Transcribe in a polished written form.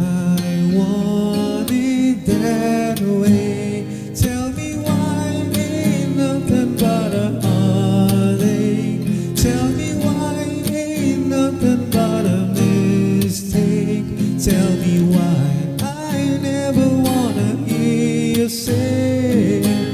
I want it that way. Tell me why ain't nothing but a heartache. Tell me why ain't nothing but a mistake. Tell me why I never wanna hear you say